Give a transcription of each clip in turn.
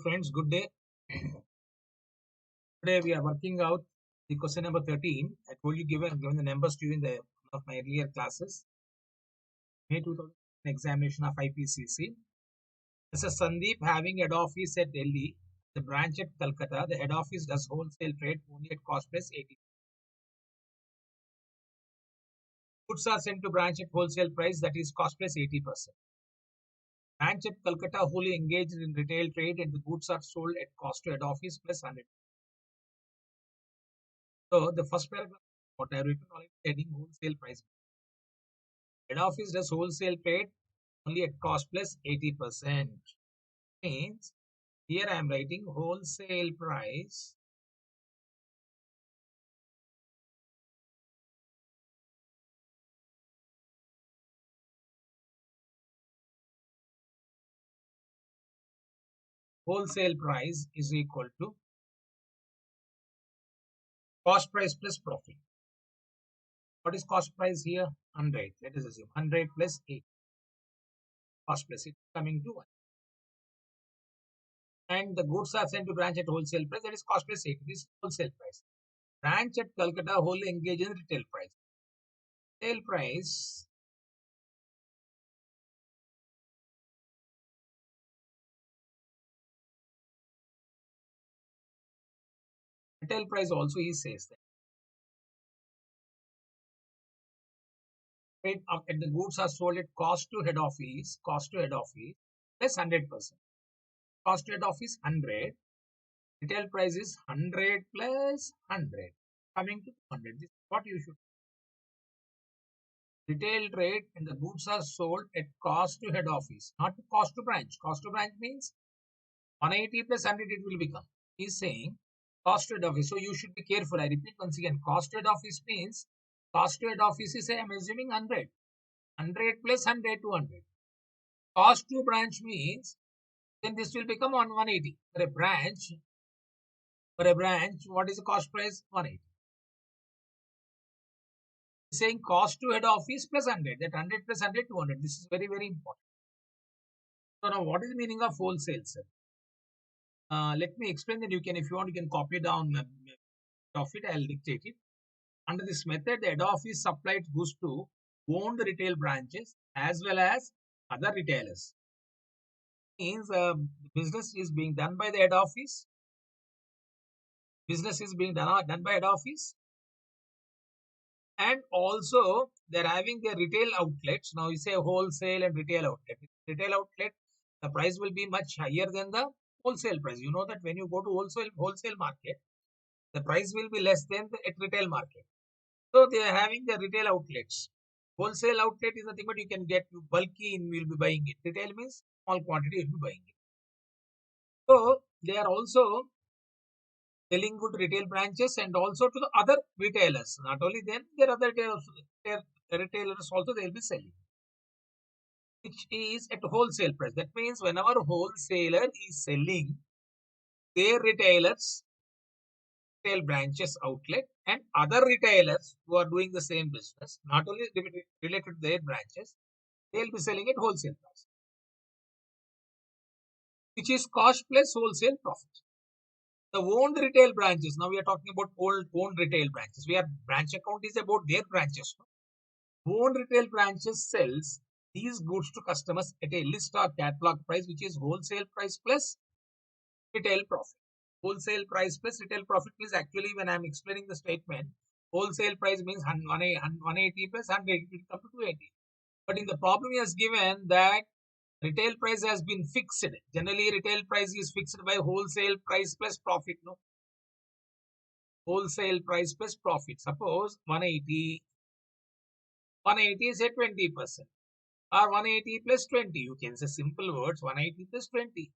Friends, good day. Today we are working out the question number 13. I told you given the numbers to you in one of my earlier classes. May 2000 examination of IPCC. This is Sandeep having head office at Delhi, the branch at Calcutta. The head office does wholesale trade only at cost price 80. Goods are sent to branch at wholesale price, that is cost price 80%. Branch at Calcutta wholly engaged in retail trade and the goods are sold at cost to head office plus 100. So the first paragraph, what I have written on it, heading wholesale price. Head office does wholesale trade only at cost plus 80%. Means here I am writing wholesale price is equal to cost price plus profit. What is cost price here? 100. Let us assume 100 plus 8. Cost plus it coming to 1. And the goods are sent to branch at wholesale price, that is cost plus 8. This is wholesale price. Branch at Calcutta wholly engage in retail price. Retail price also he says that rate of at the goods are sold at cost to head office plus 100%. Cost to head office 100. Retail price is 100 plus 100 coming to 200. This is what you should. Retail rate and the goods are sold at cost to head office, not cost to branch. Cost to branch means 180 plus 100 it will become. He is saying cost to head office. So you should be careful. I repeat once again. Cost to head office means cost to head office is, I am assuming 100. 100 plus 100, 200. Cost to branch means then this will become on 180. For a branch, what is the cost price? 180. Saying cost to head office plus 100. That 100 plus 100, 200. This is very, very important. So now what is the meaning of wholesale, sir? Let me explain that. You can, if you want, you can copy down of it. I'll dictate it. Under this method, the head office supplied goods to owned retail branches as well as other retailers. Means business is being done by the head office. Business is being done by head office. And also they're having their retail outlets. Now you say wholesale and retail outlet. Retail outlet, the price will be much higher than the wholesale price. You know that when you go to wholesale market, the price will be less than at retail market. So they are having their retail outlets. Wholesale outlet is nothing but you can get bulky and you'll be buying it. Retail means small quantity you'll be buying it. So they are also selling good retail branches and also to the other retailers. Not only them, there are other retailers also they will be selling, which is at wholesale price. That means whenever wholesaler is selling their retailers, retail branches outlet and other retailers who are doing the same business, not only related to their branches, they will be selling at wholesale price, which is cost plus wholesale profit. The owned retail branches, now we are talking about owned retail branches. We are branch account is about their branches. Owned retail branches sells these goods to customers at a list or catalog price, which is wholesale price plus retail profit. Wholesale price plus retail profit means actually when I am explaining the statement, wholesale price means 180 plus 100, it will come to 280. But in the problem he has given that retail price has been fixed. Generally, retail price is fixed by wholesale price plus profit. No, wholesale price plus profit. Suppose 180 is at 20%. Or 180 plus 20. You can say simple words 180 plus 20.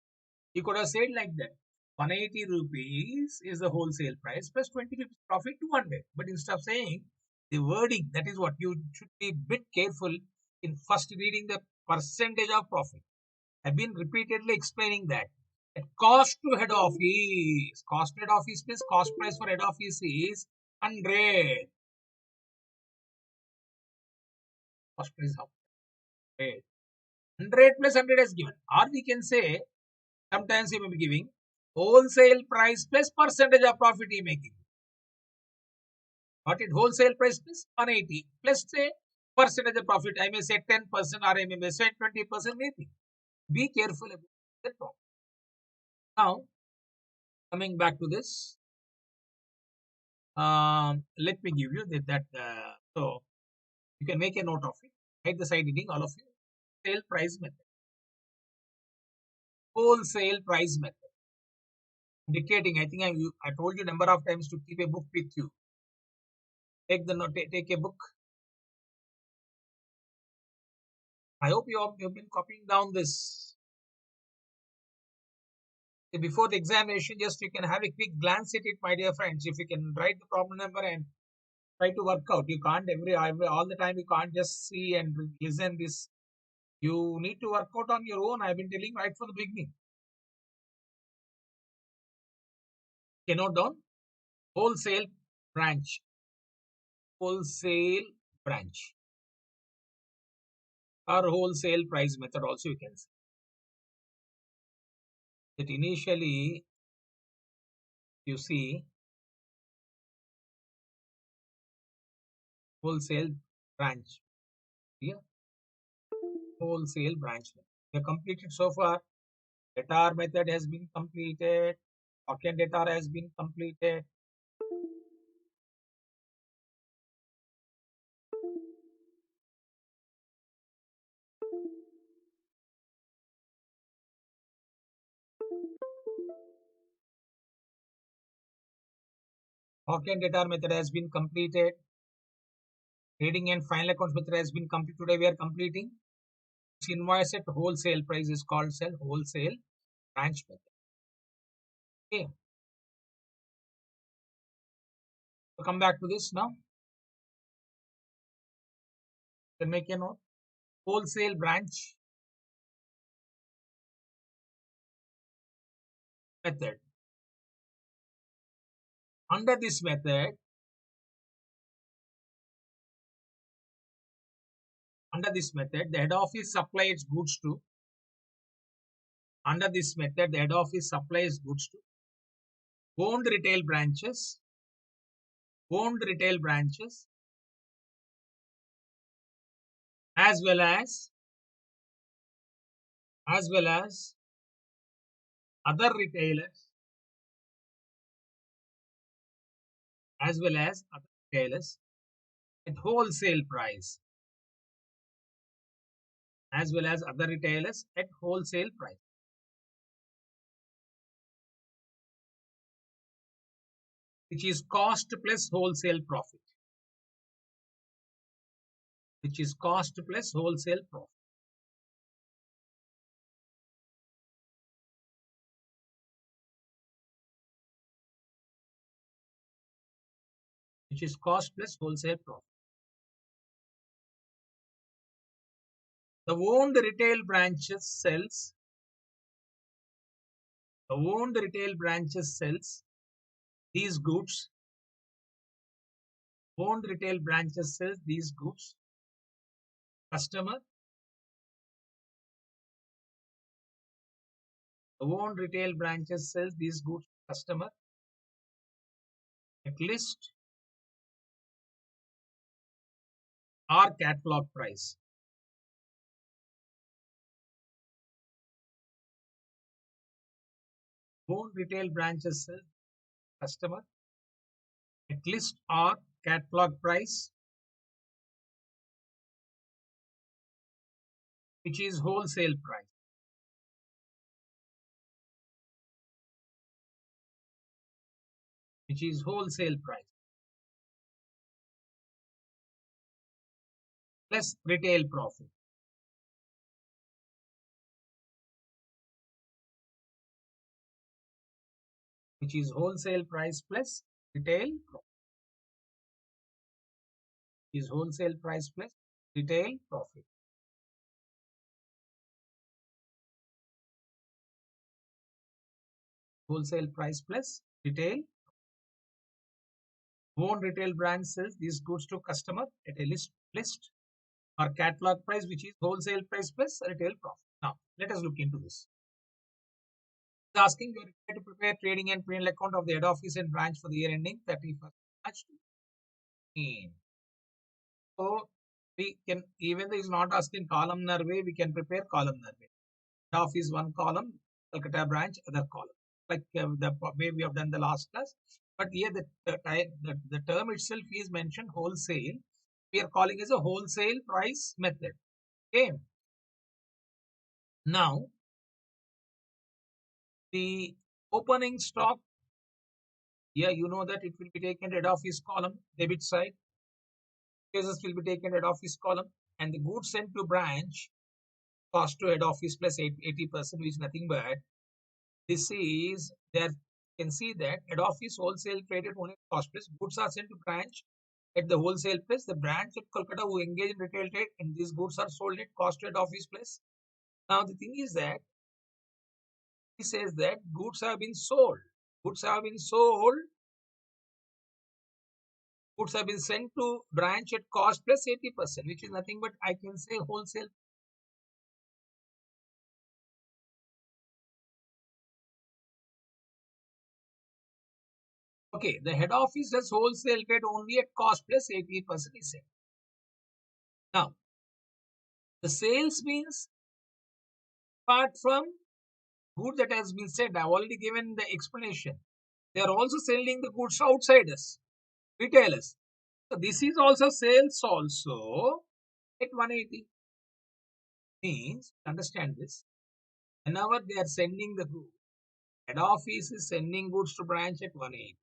You could have said like that. 180 rupees is the wholesale price plus 20 rupees profit 200. But instead of saying the wording, that is what you should be a bit careful in first reading the percentage of profit. I've been repeatedly explaining that. At cost to head office. Cost to head office means cost price for head office is 100. Cost price of 100. 100 plus 100 is given. Or we can say Sometimes he may be giving wholesale price plus percentage of profit he may give. What it wholesale price plus 180 plus say percentage of profit. I may say 10% or I may say 20% maybe. Be careful about that. Now coming back to this, let me give you that. So you can make a note of it. Write the side heading, all of you. Sale price method. Wholesale price method. Indicating, I think I told you number of times to keep a book with you. Take the note, take a book. I hope you've been copying down this. Before the examination, just you can have a quick glance at it, my dear friends. If you can write the problem number and try to work out. You can't every all the time. You can't just see and listen this. You need to work out on your own. I've been telling right from the beginning. Okay, note down wholesale branch. Wholesale branch or wholesale price method also you can say. That initially you see wholesale branch. Yeah, wholesale branch. We have completed so far. Data method has been completed. Token data has been completed. Token data method has been completed. Trading and final accounts method has been completed. Today we are completing. Invoice at wholesale price is called sell wholesale branch method. Okay. So come back to this now. You can make a note. Wholesale branch method. Under this method, the head office supplies goods to. Under this method, the head office supplies goods to owned retail branches, as well as other retailers, at wholesale price, which is cost plus wholesale profit, which is cost plus wholesale profit, which is cost plus wholesale profit. The owned retail branches sells. The owned retail branches sells these goods. Owned retail branches sells these goods. Customer. The owned retail branches sells these goods to customer at list or catalog price. Owned retail branches sell customer at list or catalog price, which is wholesale price. Which is wholesale price plus retail profit. Which is wholesale price plus retail profit. Is wholesale price plus retail profit. Wholesale price plus retail. Own retail brand sells these goods to customer at a list or catalog price, which is wholesale price plus retail profit. Now let us look into this. asking you are required to prepare trading and P&L account of the head office and branch for the year ending 31st March 2018. So we can, even though it's not asking columnar way, we can prepare columnar way. Head office one column, Calcutta branch other column, like the way we have done the last class. But here the term itself is mentioned wholesale. We are calling as a wholesale price method. Okay. Now the opening stock, here you know that it will be taken head office column, debit side. Cases will be taken head office column, and the goods sent to branch cost to head office plus 80%, which is nothing but this is there. You can see that head office wholesale traded only cost plus goods are sent to branch at the wholesale price. The branch at Kolkata who engage in retail trade and these goods are sold at cost to head office place. Now the thing is that he says that goods have been sold. Goods have been sold. Goods have been sent to branch at cost plus 80%, which is nothing but I can say wholesale. Okay, the head office does wholesale trade only at cost plus 80%, he said. Now, the sales means apart from good that has been said, I've already given the explanation. They are also selling the goods to outsiders, retailers. So this is also sales also at 180. Means, understand this, whenever they are sending the goods, head office is sending goods to branch at 180.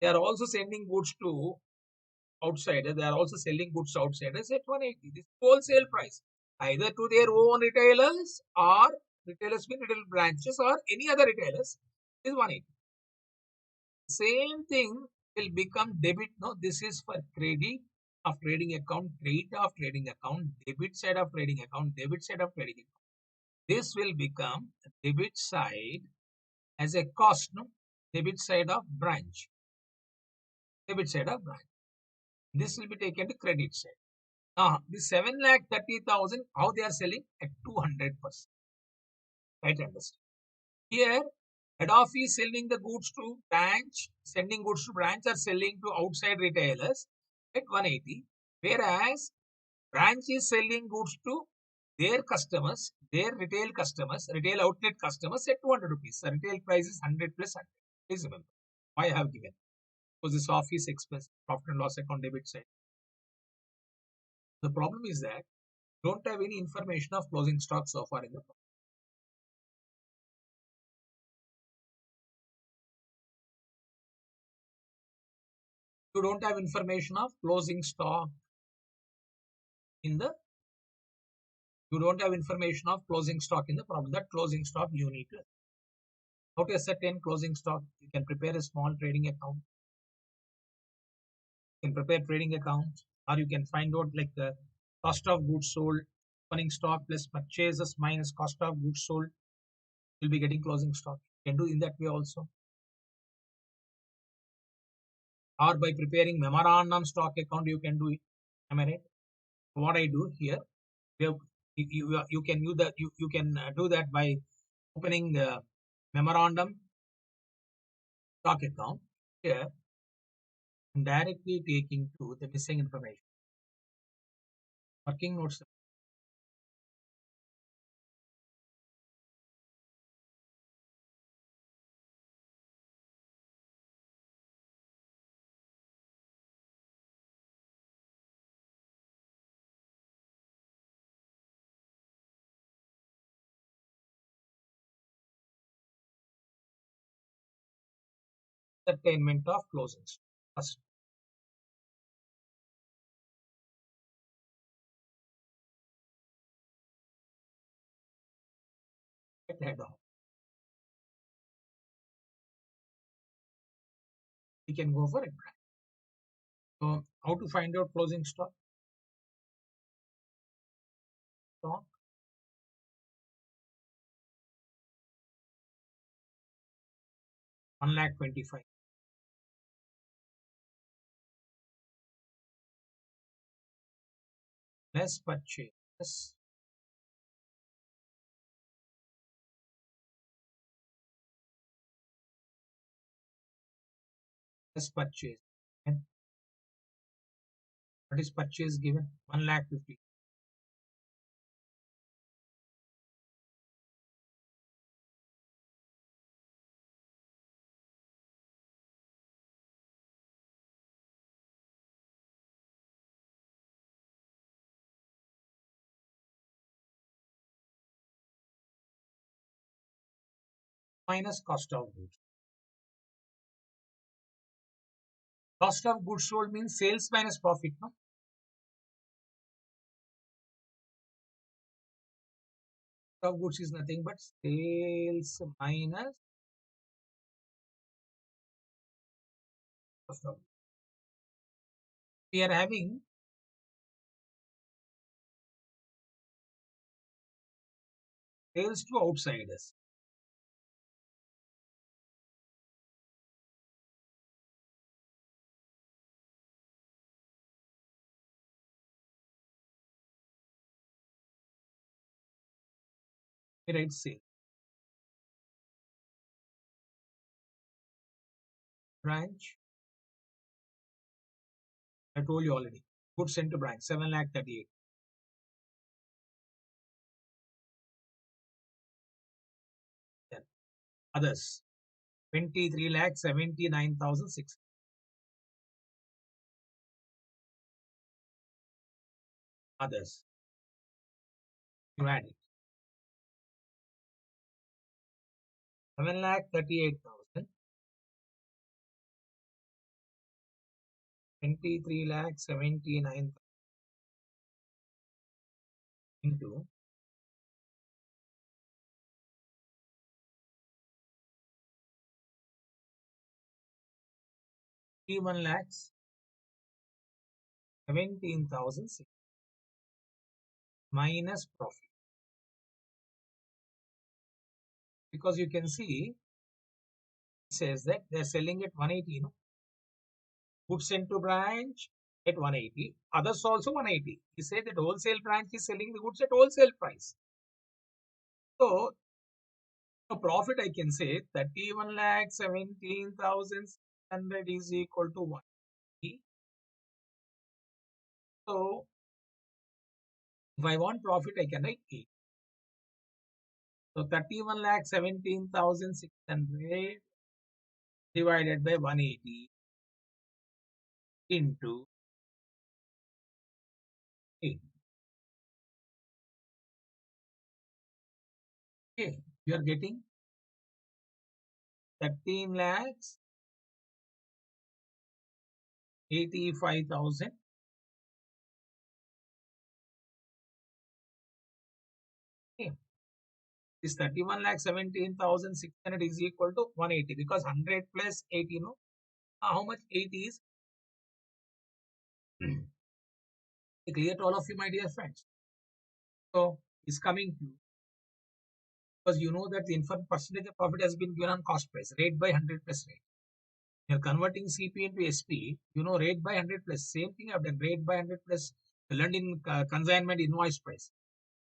They are also sending goods to outsiders. They are also selling goods to outsiders at 180. This wholesale price, either to their own retailers or retailers with retail branches or any other retailers, is 180. Same thing will become debit. No, this is for credit of trading account, credit of trading account, debit side of trading account, debit side of trading account. This will become debit side as a cost, no? Debit side of branch. Debit side of branch. This will be taken to credit side. Now, the 7,30,000, how they are selling at 200%. Right, understand. Here, head office selling the goods to branch, sending goods to branch or selling to outside retailers at 180. Whereas, branch is selling goods to their customers, their retail customers, retail outlet customers at 200 rupees. The retail price is 100 plus 100. Please remember, why I have given. Because this office expense, profit and loss account debit side. The problem is that don't have any information of closing stock so far in the problem. You don't have information of closing stock in the you don't have information of closing stock in the problem. That closing stock you need to how to ascertain closing stock. You can prepare a small trading account. You can prepare trading account, or you can find out like the cost of goods sold, opening stock plus purchases minus cost of goods sold. You'll be getting closing stock. You can do in that way also. Or by preparing memorandum stock account, you can do it. Am I right? What I do here, you can do that. You can do that by opening the memorandum stock account. Here, I'm directly taking to the missing information. Working notes. Attainment of closing stock. First, head off. We can go for it. So, how to find out closing stock? Stock 1,25,000 less purchase plus purchase. And what is purchase given? 1,50,000. Minus cost of goods. Cost of goods sold means sales minus profit. No? Cost of goods is nothing but sales minus cost of goods. We are having sales to outsiders. We write sale. Branch. I told you already. Goods sent to branch 7,38,000. Then others 23,79,600. Others. You add it. 7,38,000. 23,79,000 into 31,17,006 minus profit. Because you can see it says that they're selling at 180. No? Goods sent to branch at 180. Others also 180. He said that wholesale branch is selling the goods at wholesale price. So the profit I can say 31,17,600 is equal to 1. So if I want profit, I can write 8. So 31,17,600 divided by 180 into 8. Okay, you are getting 13 lakhs 85,000. Okay, this 31 lakh 17,600 is equal to 180 because 100 plus 80. No, how much 80 is? Clear to all of you, my dear friends. So it's coming to you because you know that the percentage of profit has been given on cost price, rate by 100 plus rate. You're converting CP into SP, you know, rate by 100 plus. Same thing I've done, rate by 100 plus learned in consignment invoice price.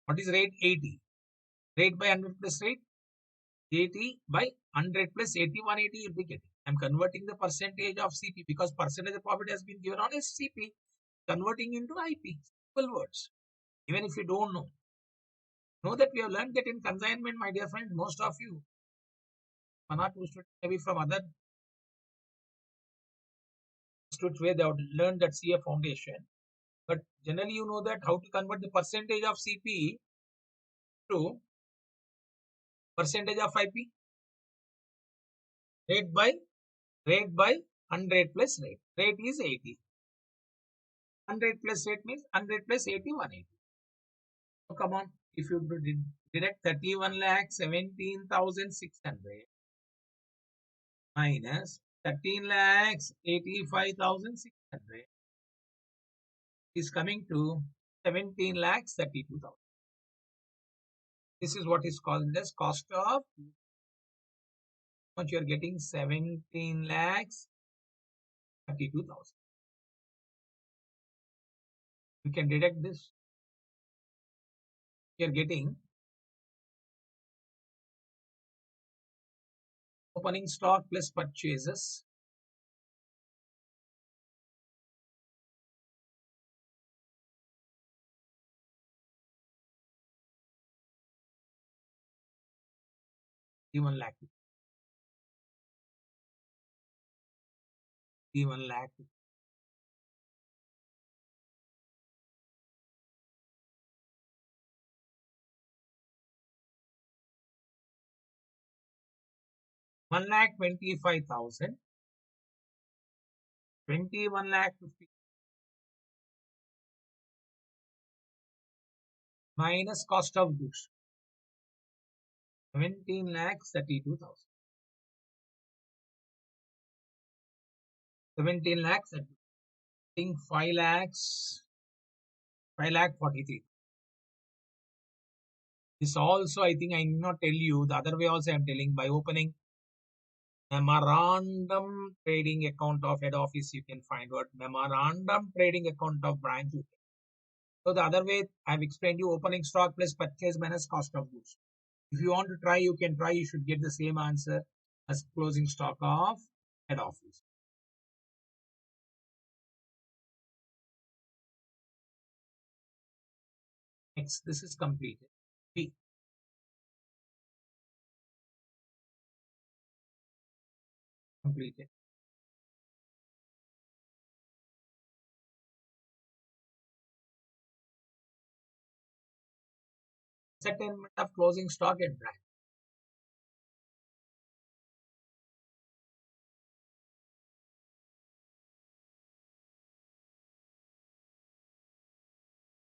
What is rate? 80. Rate by 100 plus rate? 80 by 100 plus 80, 180 you'll be getting. I'm converting the percentage of CP because percentage of profit has been given on SCP. Converting into IP. Simple words. Even if you don't know that we have learned that in consignment, my dear friend, most of you, one or two students maybe from other institutes where they have learned that CA foundation. But generally, you know that how to convert the percentage of CP to percentage of IP. Rate by 100 plus rate. Rate is 80. 100 plus rate means 100 plus 80, 180. So come on, if you deduct 31 lakh 17,600 minus 13 lakhs 85,600 is coming to 17 lakhs 32,000. This is what is called as cost of. What you are getting 17 lakhs 32,000. You can deduct this. You are getting opening stock plus purchases 1 lakh. 1 lakh. 1,25,000. 21 lakh 50 minus cost of goods. 17 lakhs 32,000. 17 lakhs. I think 5 lakhs. 5 lakh 43. This also, I think I need not tell you. The other way also I am telling, by opening memorandum trading account of head office, you can find what memorandum trading account of branch. So the other way I have explained you, opening stock plus purchase minus cost of goods. If you want to try, you can try. You should get the same answer as closing stock of head office. Next, this is completed. B, completed. Settlement of closing stock at branch.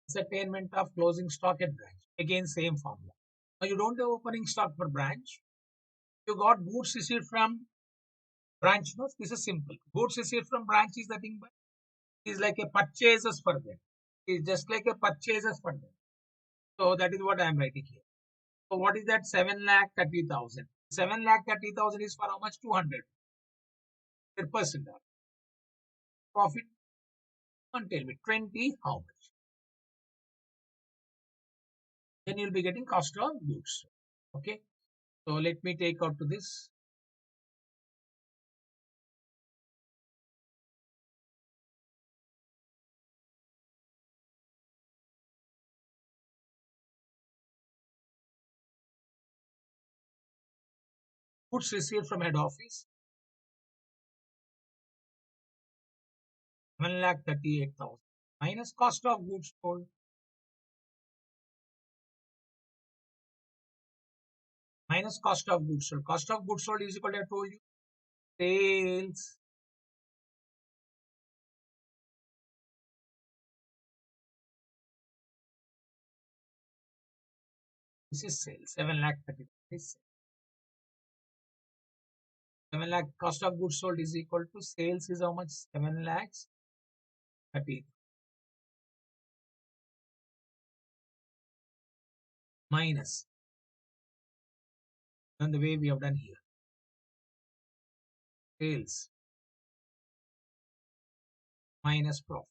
Settlement of closing stock at branch. Again, same formula. Now you don't have opening stock for branch. You got goods received from branch. No, this is simple. Goods received from branch is the thing, but is like a purchases for them. It's just like a purchases for them. So that is what I am writing here. So what is that? 7,30,000. 7,30,000 is for how much? 200 per person. Profit, and tell me 20 how much? Then you'll be getting cost of goods. Okay. So let me take out to this. Goods received from head office. 1,38,000 minus cost of goods sold. Minus cost of goods sold. Cost of goods sold is equal to, I told you, sales. This is sales. 7,30,000 is sales. 7 lakh cost of goods sold is equal to sales is how much? 7 lakhs 30 minus. And the way we have done here. Sales minus profit.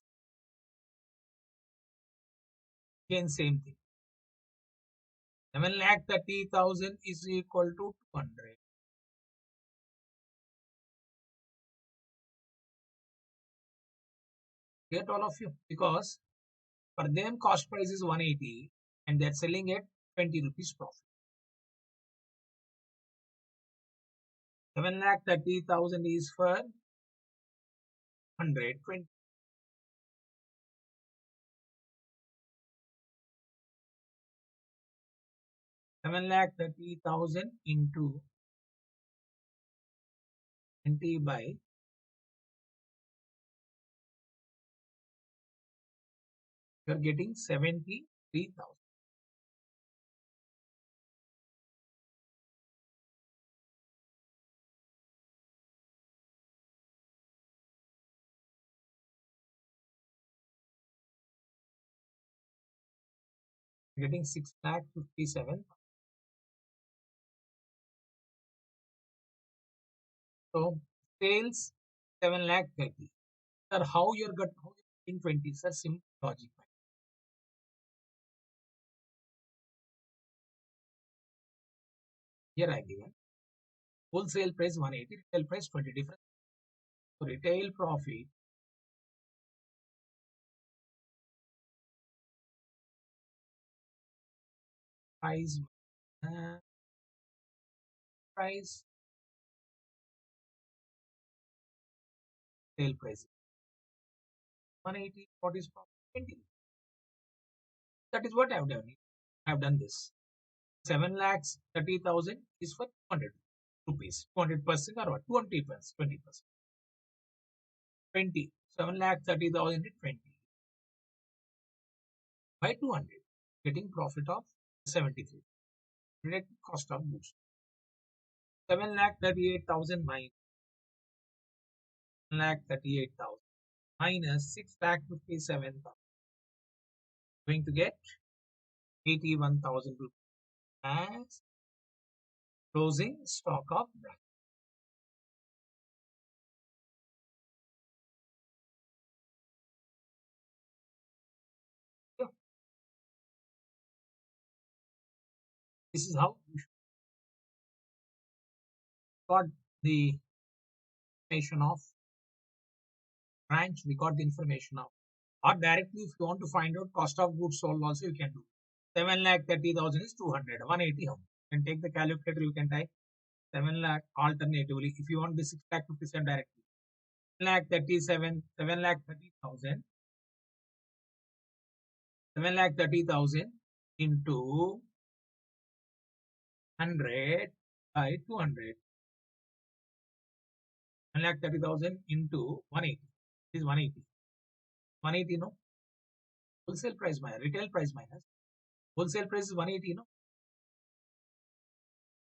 Again, same thing. 7,30,000 is equal to 200. Get all of you, because for them cost price is 180 and they're selling at 20 rupees profit. 7,30,000 is for 120. 7,30,000 into 20 by, you're getting 73,000. Getting 6,57,000. So sales 7,30,000. Sir, how you're getting 20? Sir, simple logic. Here I given wholesale price 180, retail price 20 different. So retail profit price price, sale price 180. What is profit? 20. That is what I have done. I have done this. 7 lakhs 30,000 is for 200 rupees. 200% or what? 20%. 20%. 20. 7 lakh 30,000 is 20 by 200. Getting profit of 73. Direct cost of goods. 7 lakh 38,000 minus 1 lakh 38,000 minus 6 lakh 57,000. Going to get 81,000 rupees as closing stock of brand. So this is how you got the information of branch. We got the information of, or directly if you want to find out cost of goods sold also you can do. 7 lakh 30,000 is 200. 180 how? You can take the calculator. You can type 7 lakh alternatively. If you want the 6 lakh 57 directly. 7 lakh 37. 7 lakh 30,000. 7 lakh 30,000 into 100 by 200. 1 lakh 30,000 into 180. This is 180. 180 no? Wholesale price minus retail price minus. Wholesale price is 180 no?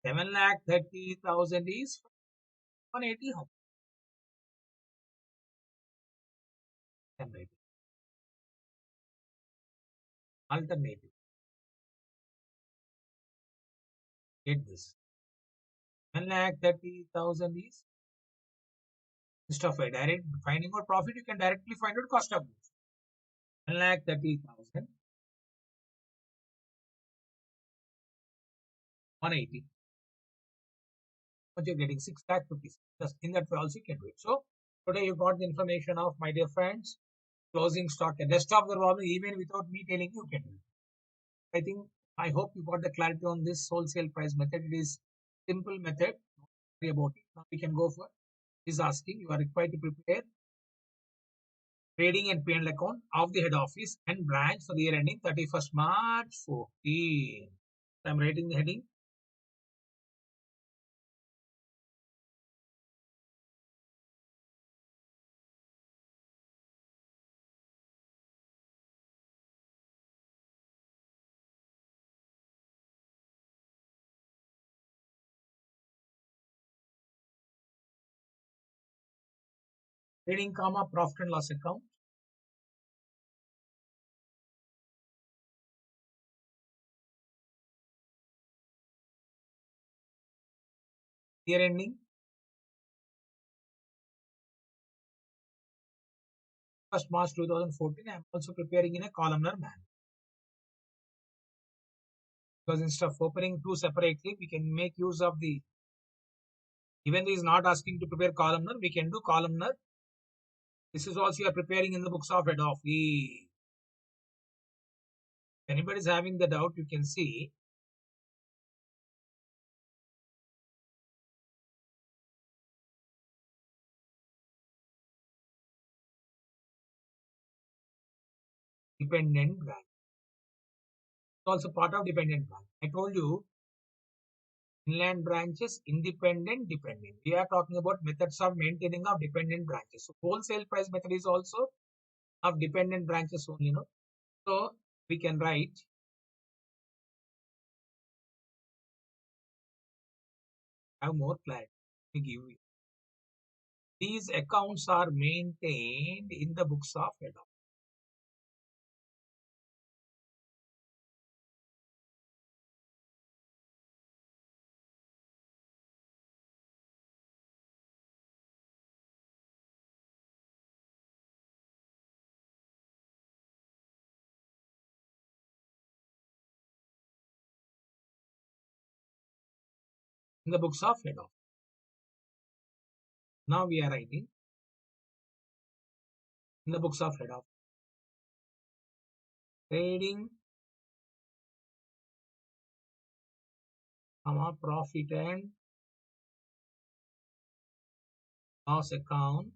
7 lakh 30,000 is 180 how? Alternative. Get this. 1 lakh 30,000 is, instead of a direct finding out profit, you can directly find out cost of goods. 1 lakh 30,000, 180. But you're getting 6 lakh 50. In that way also you can do it. So today you got the information of, my dear friends, closing stock and rest of the problem even without me telling you can do it. I hope you got the clarity on this wholesale price method. It is simple method. Don't worry about it. Now we can go for is asking, you are required to prepare trading and P&L account of the head office and branch for the year ending 31st March 14. I'm writing the heading. Trading, comma, profit and loss account. Year ending 1st March 2014. I am also preparing in a columnar manner. Because instead of opening two separately, we can make use of the, even though is not asking to prepare columnar, we can do columnar. This is also you are preparing in the books of head office. If anybody is having the doubt, you can see. Dependent branch. It's also part of dependent branch. I told you inland branches, independent, dependent. We are talking about methods of maintaining of dependent branches. So wholesale price method is also of dependent branches only, no? So we can write have more clarity. We give you. These accounts are maintained in the books of head office. In the books of head office. Now we are writing in the books of head office. Trading, profit and loss account,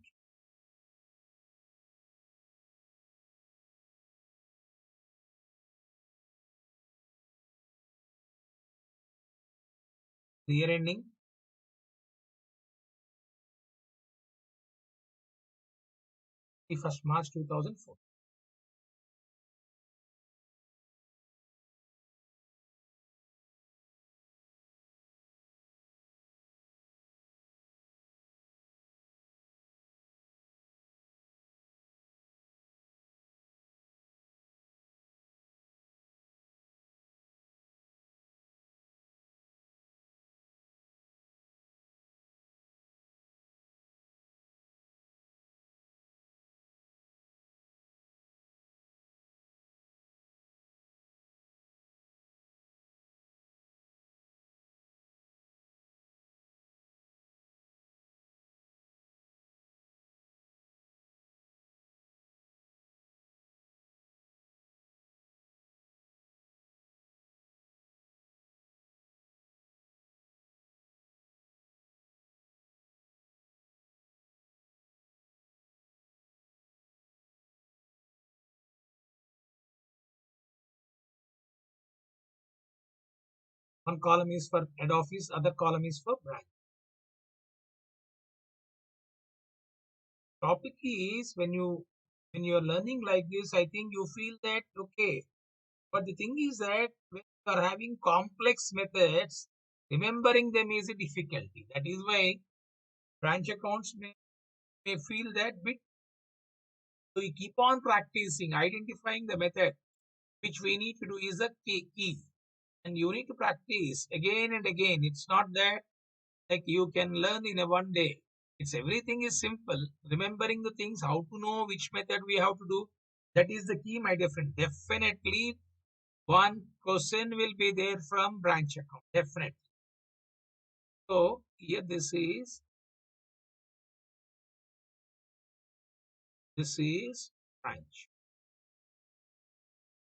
the year ending 31st March 2004. One column is for head office, other column is for branch. Topic is when you're learning like this, I think you feel that okay. But the thing is that when you are having complex methods, remembering them is a difficulty. That is why branch accounts may feel that bit. So we keep on practicing, identifying the method which we need to do is a key. And you need to practice again and again. It's not that like you can learn in a one day. It's everything is simple. Remembering the things, how to know which method we have to do. That is the key, my dear friend. Definitely one question will be there from branch account. Definitely. So here this is branch.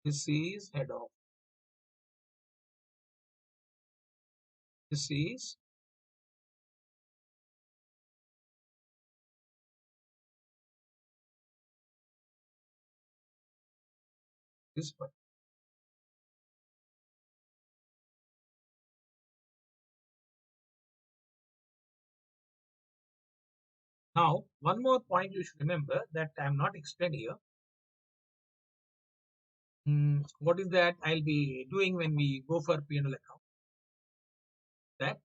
This is head of. This is this one. Now, one more point you should remember that I am not explaining here. What is that I'll be doing when we go for P&L account? That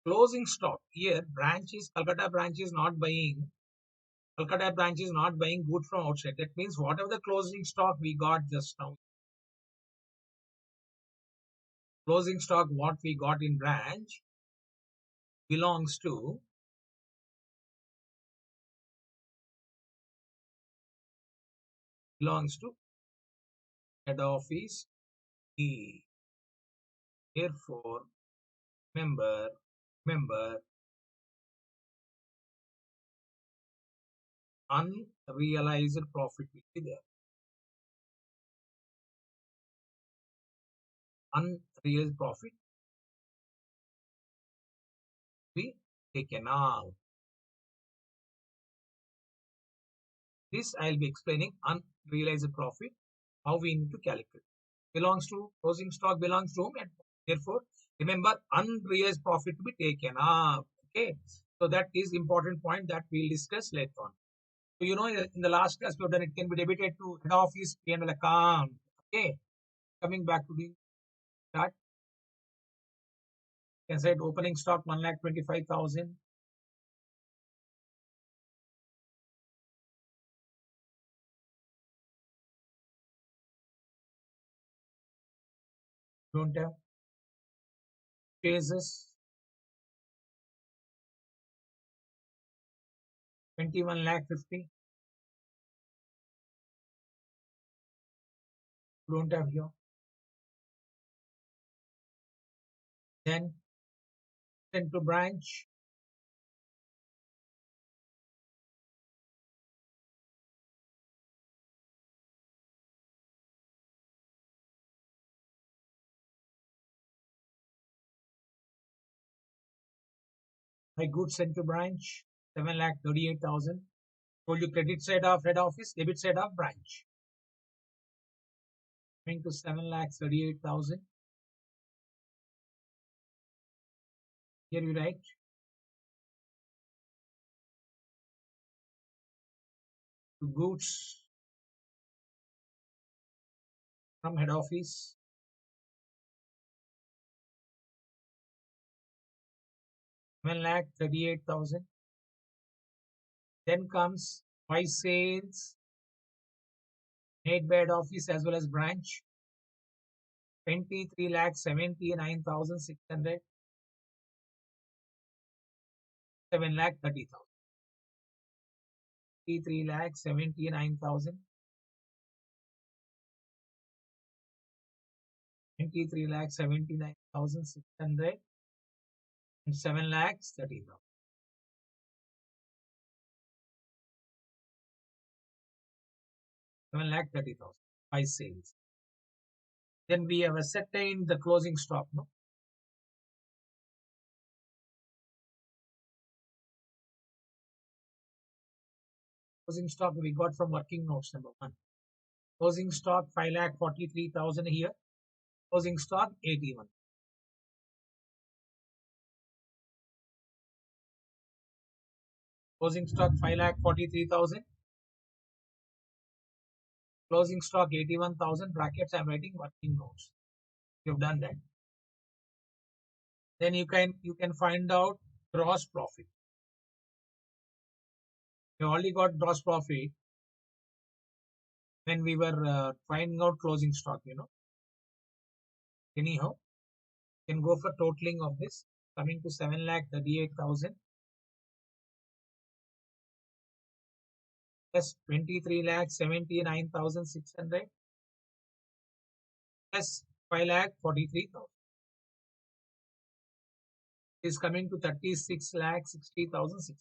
closing stock. Here, Calcutta branch is not buying good from outside. That means whatever the closing stock we got just now, closing stock what we got in branch belongs to belongs to head office E. Therefore, remember unrealized profit will be there. Unrealized profit will be taken out. This I'll be explaining unrealized profit, how we need to calculate. Belongs to closing stock belongs to whom, and therefore remember unrealized profit to be taken up. Okay, so that is important point that we'll discuss later on. So you know in the last class we have done it can be debited to head office P&L account. Okay, coming back to the start, can say opening stock 1,25,000. Don't have phases 21 lakh 50. Don't have here. Then send to branch My goods sent to branch, 7,38,000. Told you credit side of head office, debit side of branch. Coming to 7,38,000. Here you write to goods from head office, 7,38,000. Then comes by sales made by head office as well as branch, 23,79,600, 7,30,000. 23,79,000, 23,79,600, and 7,30,000. 7,30,000 by sales. Then we have ascertained the closing stock. No, closing stock we got from working notes number 1. Closing stock 5,43,000 here. Closing stock 81. Closing stock 5,43,000. Closing stock 81,000. Brackets I'm writing working notes. You've done that. Then you can find out gross profit. You already got gross profit when we were finding out closing stock. Anyhow, you can go for totaling of this, coming to 7,38,000 plus 23,79,600 plus 5,43,000 is coming to 36,60,000.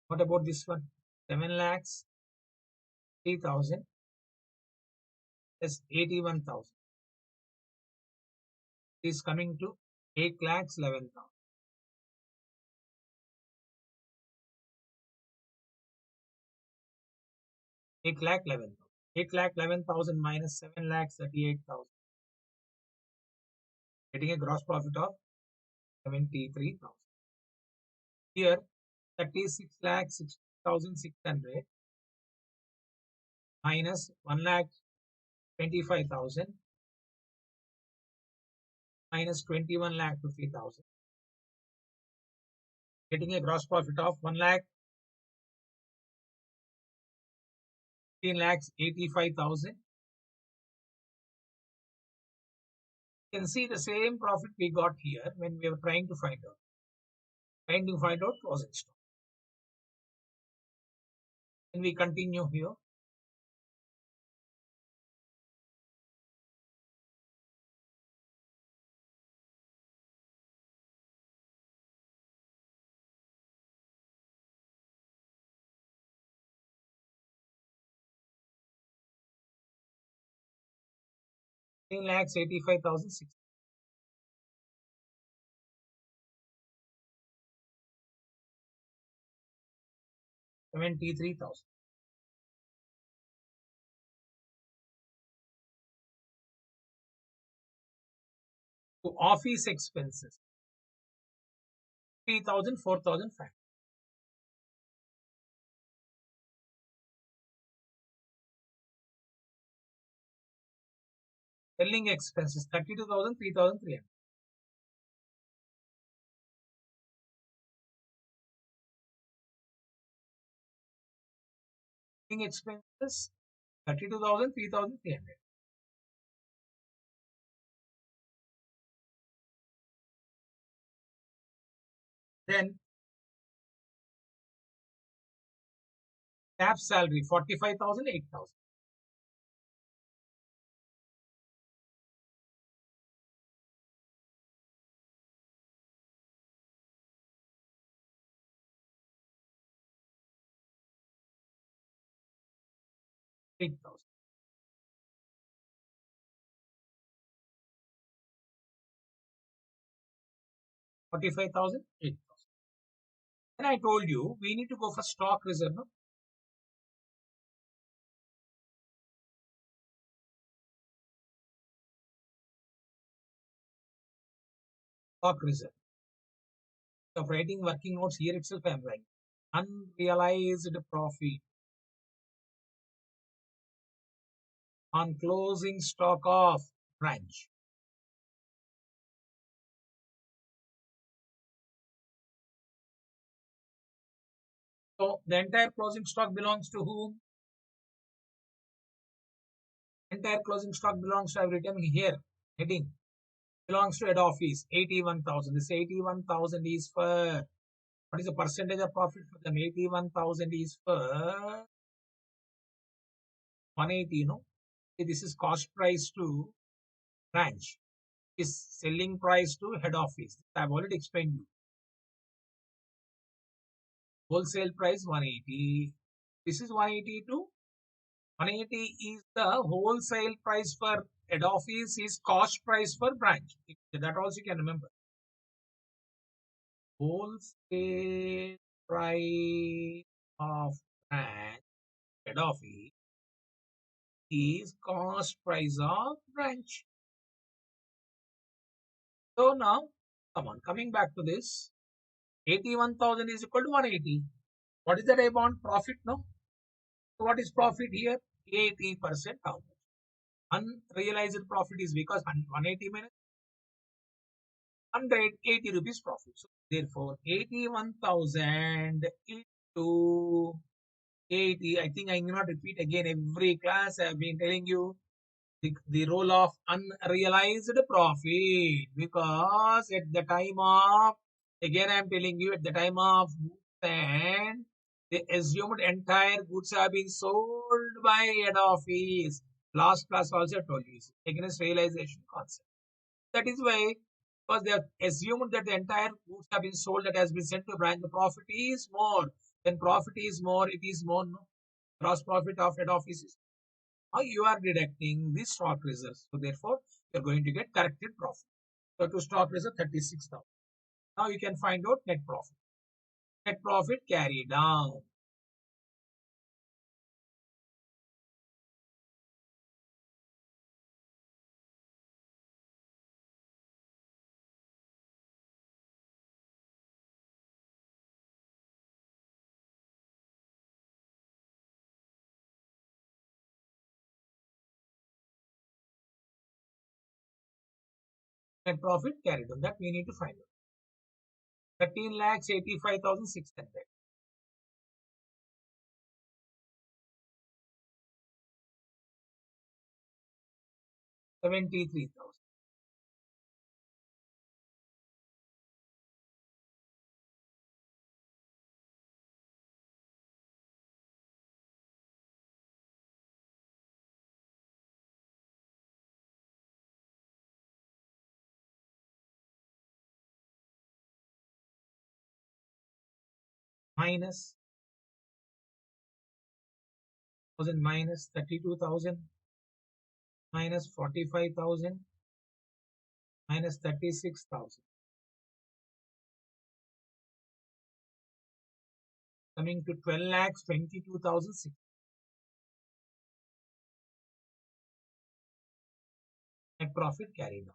What about this one? 7,03,000 plus 81,000 is coming to 8,11,000. 8,11,000. 8,11,000 minus 7,38,000. Getting a gross profit of 73,000. Here 36,60,600 minus 1,25,000 minus 21,50,000. Getting a gross profit of 1,15,85,000. You can see the same profit we got here when we were trying to find out. Closing stock. And we continue here. Lakhs 85,000. 73,000. To office expenses 3,000, 4,500. Selling expenses 32,000, 3,300. Selling expenses 32,000, 3,300. Then Staff salary 45,000, 8,000. Eight thousand. 45,000, 8,000. And I told you we need to go for stock reserve, no? Stock reserve. Of writing working notes here itself I am writing. Unrealized profit on closing stock of branch. So the entire closing stock belongs to whom? Entire closing stock belongs to, I've written here, heading, belongs to head office, 81,000. This 81,000 is for, what is the percentage of profit for them? 81,000 is for 180, no? This is cost price to branch. Is selling price to head office. I've already explained you. Wholesale price 180. This is 180 to 180 is the wholesale price for head office, is cost price for branch. That also you can remember. Wholesale price of branch, head office, is cost price of branch. So now, come on, coming back to this, 81,000 is equal to 180. What is that I want? Profit, no? So what is profit here? 80% how much? Unrealized profit is because 180 minus 180 rupees profit. So therefore, 81,000 into 80. I think I will not repeat again every class. I have been telling you the role of unrealized profit, because at the time of, again I am telling you, at the time of goods and the assumed entire goods have been sold by head office. Last class also told you against realization concept. That is why, because they have assumed that the entire goods have been sold, that has been sent to branch, the profit is more. When profit is more, it is more, no? Gross profit of head office is. Now you are deducting the stock reserves. So therefore, you are going to get corrected profit. So to stock reserve 36,000. Now you can find out net profit. Net profit carry down. Net profit carry down. That we need to find out. 13 lakhs 85,600. 73,000. Minus 1,000 minus 32,000 minus 45,000 minus 36,000. Coming to 12 lakhs 22,006. Net profit carried on.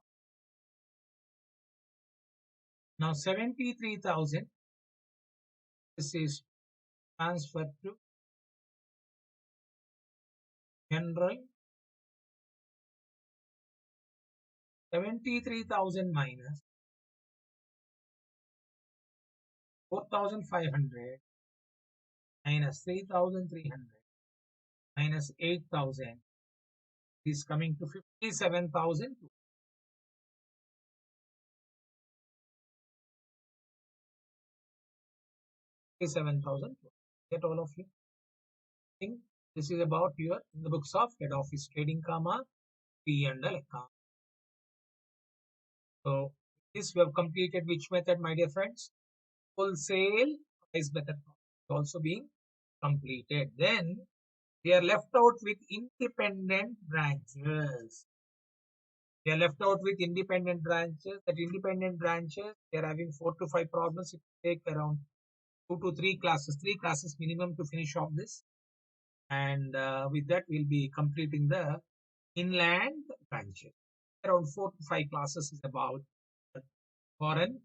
Now 73,000. This is transferred to general. 73,000 minus 4,500 minus 3,300 minus 8,000 is coming to 57,000. 57,000. Get all of you? think this is about your in the books of head office trading, comma P&L account. So this we have completed which method, my dear friends? Wholesale price method also being completed. Then we are left out with independent branches. We are left out with independent branches. That independent branches, they are having 4 to 5 problems. It will take around 2 to 3 classes, 3 classes minimum to finish off this. And with that, we'll be completing the inland branches. Around 4 to 5 classes is about foreign.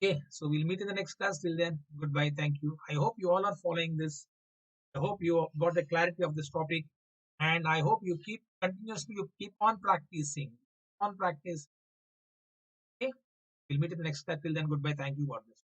Okay, so we'll meet in the next class. Till then, goodbye. Thank you. I hope you all are following this. I hope you got the clarity of this topic, and I hope you you keep on practicing, on practice. Okay, we'll meet in the next class. Till then, goodbye. Thank you. God bless.